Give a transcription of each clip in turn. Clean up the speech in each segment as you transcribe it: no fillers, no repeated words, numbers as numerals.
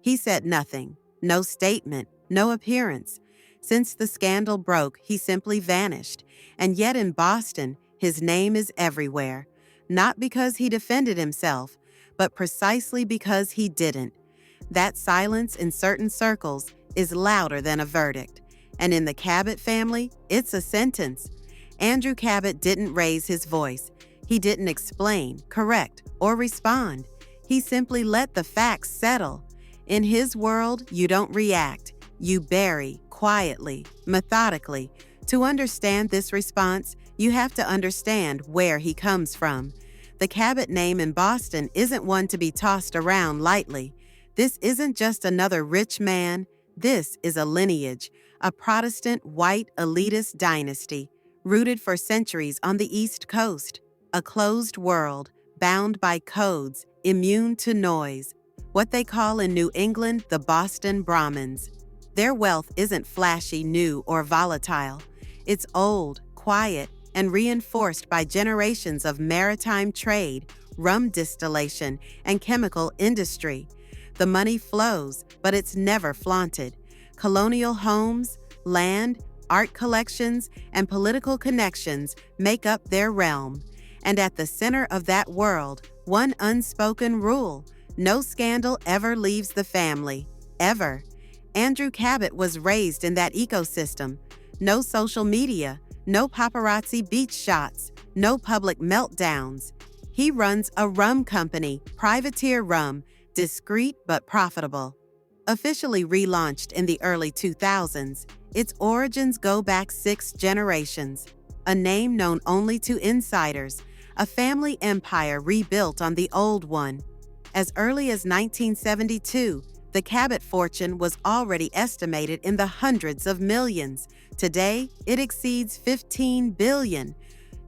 He said nothing, no statement, no appearance. Since the scandal broke, he simply vanished. And yet in Boston, his name is everywhere. Not because he defended himself, but precisely because he didn't. That silence in certain circles is louder than a verdict. And in the Cabot family, it's a sentence. Andrew Cabot didn't raise his voice. He didn't explain, correct, or respond. He simply let the facts settle. In his world, you don't react. You bury, quietly, methodically. To understand this response, you have to understand where he comes from. The Cabot name in Boston isn't one to be tossed around lightly. This isn't just another rich man. This is a lineage, a Protestant white elitist dynasty, rooted for centuries on the East Coast. A closed world, bound by codes, immune to noise. What they call in New England the Boston Brahmins. Their wealth isn't flashy, new, or volatile. It's old, quiet, and reinforced by generations of maritime trade, rum distillation, and chemical industry. The money flows, but it's never flaunted. Colonial homes, land, art collections, and political connections make up their realm. And at the center of that world, one unspoken rule: no scandal ever leaves the family. Ever. Andrew Cabot was raised in that ecosystem. No social media, no paparazzi beach shots, no public meltdowns. He runs a rum company, Privateer Rum, discreet but profitable. Officially relaunched in the early 2000s, its origins go back 6 generations. A name known only to insiders, a family empire rebuilt on the old one. As early as 1972, the Cabot fortune was already estimated in the hundreds of millions. Today, it exceeds $15 billion.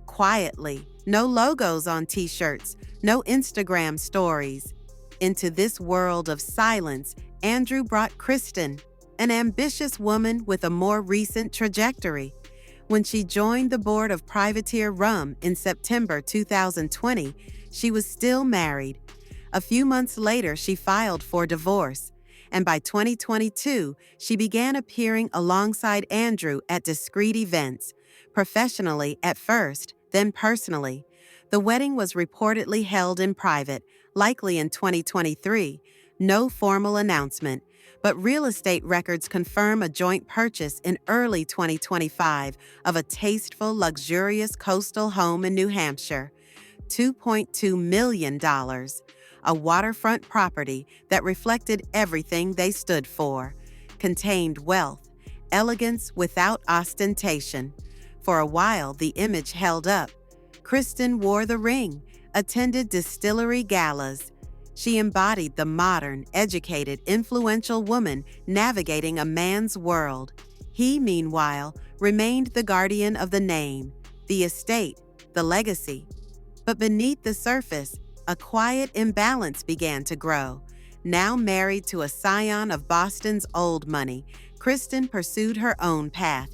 Quietly, no logos on t-shirts, no Instagram stories. Into this world of silence, Andrew brought Kristin, an ambitious woman with a more recent trajectory. When she joined the board of Privateer Rum in September 2020, she was still married. A few months later, she filed for divorce. And by 2022, she began appearing alongside Andrew at discreet events, professionally at first, then personally. The wedding was reportedly held in private, likely in 2023. No formal announcement, but real estate records confirm a joint purchase in early 2025 of a tasteful, luxurious coastal home in New Hampshire. $2.2 million. A waterfront property that reflected everything they stood for. Contained wealth, elegance without ostentation. For a while, the image held up. Kristin wore the ring, attended distillery galas. She embodied the modern, educated, influential woman navigating a man's world. He, meanwhile, remained the guardian of the name, the estate, the legacy. But beneath the surface, a quiet imbalance began to grow. Now married to a scion of Boston's old money, Kristin pursued her own path.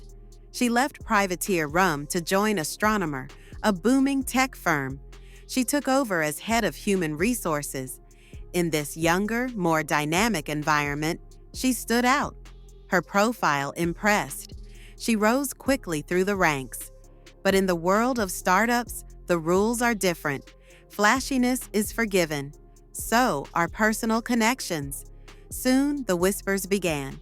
She left Privateer Rum to join Astronomer, a booming tech firm. She took over as head of human resources. In this younger, more dynamic environment, she stood out. Her profile impressed. She rose quickly through the ranks. But in the world of startups, the rules are different. Flashiness is forgiven. So are personal connections. Soon, the whispers began.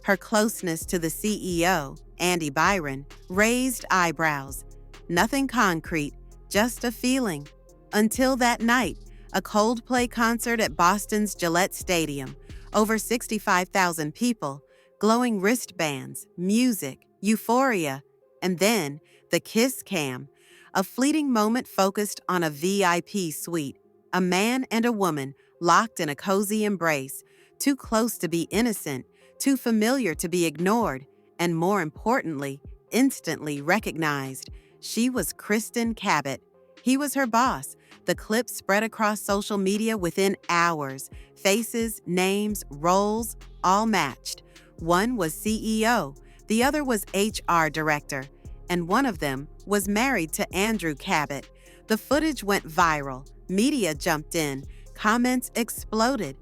Her closeness to the CEO, Andy Byron, raised eyebrows. Nothing concrete, just a feeling. Until that night, a Coldplay concert at Boston's Gillette Stadium. Over 65,000 people, glowing wristbands, music, euphoria, and then the kiss cam. A fleeting moment focused on a VIP suite, a man and a woman locked in a cozy embrace, too close to be innocent, too familiar to be ignored, and more importantly, instantly recognized. She was Kristin Cabot. He was her boss. The clip spread across social media within hours. Faces, names, roles, all matched. One was CEO, the other was HR director, and one of them was married to Andrew Cabot. The footage went viral. Media jumped in. Comments exploded.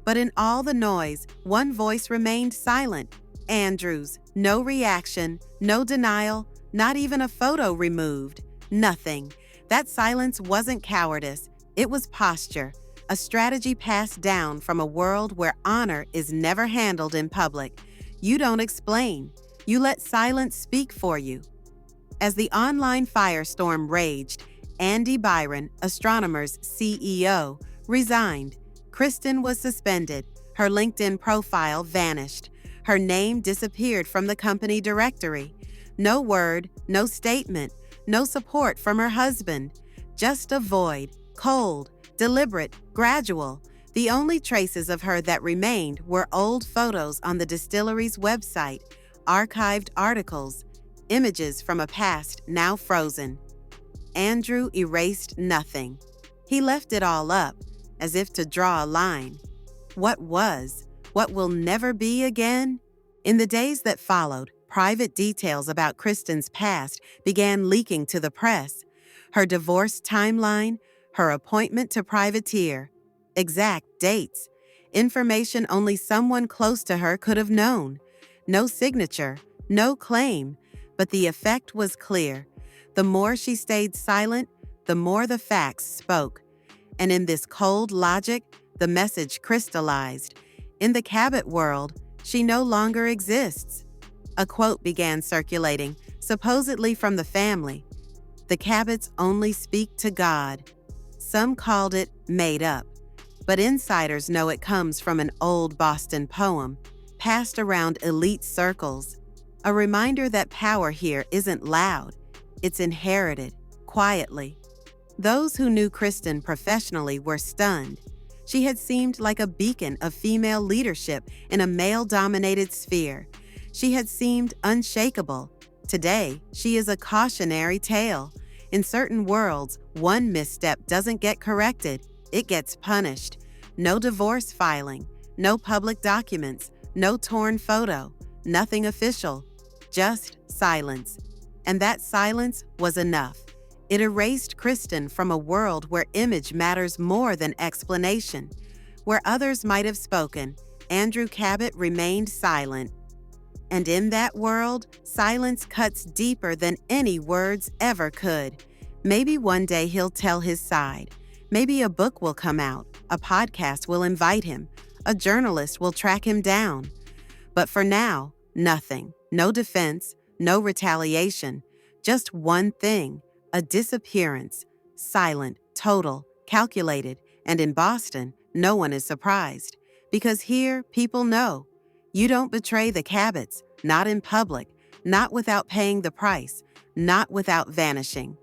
But in all the noise, one voice remained silent. Andrew's. No reaction, no denial, not even a photo removed. Nothing. That silence wasn't cowardice. It was posture, a strategy passed down from a world where honor is never handled in public. You don't explain. You let silence speak for you. As the online firestorm raged, Andy Byron, Astronomer's CEO, resigned. Kristin was suspended. Her LinkedIn profile vanished. Her name disappeared from the company directory. No word, no statement, no support from her husband. Just a void, cold, deliberate, gradual. The only traces of her that remained were old photos on the distillery's website, archived articles, images from a past now frozen. Andrew erased nothing. He left it all up, as if to draw a line. What was? What will never be again? In the days that followed, private details about Kristin's past began leaking to the press. Her divorce timeline, her appointment to Privateer, exact dates, information only someone close to her could have known. No signature, no claim, but the effect was clear. The more she stayed silent, the more the facts spoke. And in this cold logic, the message crystallized. In the Cabot world, she no longer exists. A quote began circulating, supposedly from the family. The Cabots only speak to God. Some called it made up, but insiders know it comes from an old Boston poem, passed around elite circles. A reminder that power here isn't loud, it's inherited, quietly. Those who knew Kristin professionally were stunned. She had seemed like a beacon of female leadership in a male-dominated sphere. She had seemed unshakable. Today, she is a cautionary tale. In certain worlds, one misstep doesn't get corrected, it gets punished. No divorce filing, no public documents, no torn photo, nothing official, just silence. And that silence was enough. It erased Kristin from a world where image matters more than explanation. Where others might have spoken, Andrew Cabot remained silent. And in that world, silence cuts deeper than any words ever could. Maybe one day he'll tell his side. Maybe a book will come out, a podcast will invite him, a journalist will track him down. But for now, nothing. No defense, no retaliation. Just one thing, a disappearance. Silent, total, calculated, and in Boston, no one is surprised. Because here, people know. You don't betray the Cabots, not in public, not without paying the price, not without vanishing.